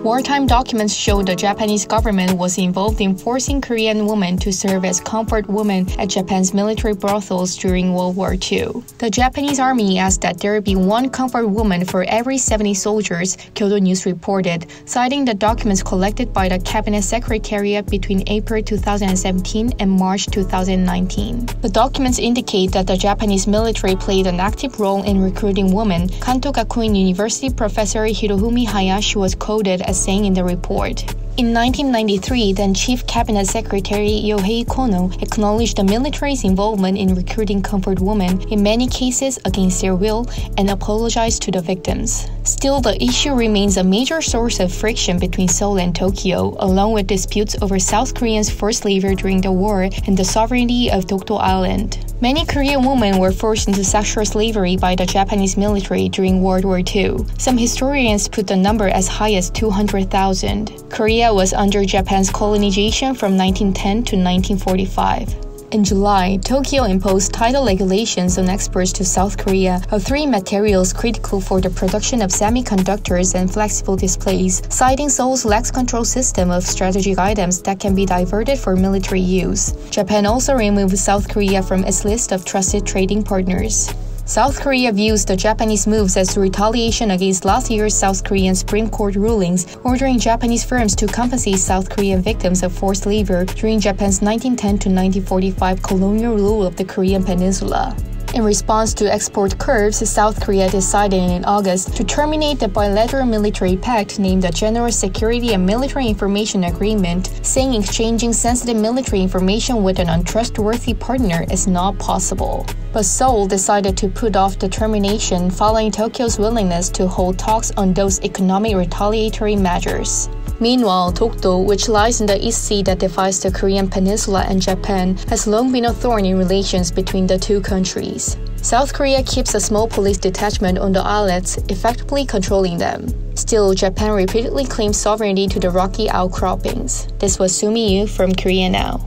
Wartime documents show the Japanese government was involved in forcing Korean women to serve as comfort women at Japan's military brothels during World War II. The Japanese army asked that there be one comfort woman for every 70 soldiers, Kyodo News reported, citing the documents collected by the Cabinet Secretariat between April 2017 and March 2019. The documents indicate that the Japanese military played an active role in recruiting women. Kanto Gakuin University professor Hirohumi Hayashi was quoted as saying in the report. In 1993, then Chief Cabinet Secretary Yohei Kono acknowledged the military's involvement in recruiting comfort women in many cases against their will and apologized to the victims. Still, the issue remains a major source of friction between Seoul and Tokyo, along with disputes over South Koreans' forced labor during the war and the sovereignty of Dokdo Island. Many Korean women were forced into sexual slavery by the Japanese military during World War II. Some historians put the number as high as 200,000. Korea was under Japan's colonization from 1910 to 1945. In July, Tokyo imposed tighter regulations on exports to South Korea of 3 materials critical for the production of semiconductors and flexible displays, citing Seoul's lax control system of strategic items that can be diverted for military use. Japan also removed South Korea from its list of trusted trading partners. South Korea views the Japanese moves as retaliation against last year's South Korean Supreme Court rulings, ordering Japanese firms to compensate South Korean victims of forced labor during Japan's 1910 to 1945 colonial rule of the Korean Peninsula. In response to export curbs, South Korea decided in August to terminate the bilateral military pact named the General Security and Military Information Agreement, saying exchanging sensitive military information with an untrustworthy partner is not possible. But Seoul decided to put off the termination following Tokyo's willingness to hold talks on those economic retaliatory measures. Meanwhile, Dokdo, which lies in the East Sea that divides the Korean peninsula and Japan, has long been a thorn in relations between the two countries. South Korea keeps a small police detachment on the islets, effectively controlling them. Still, Japan repeatedly claims sovereignty to the rocky outcroppings. This was Sumi Yu from Korea Now.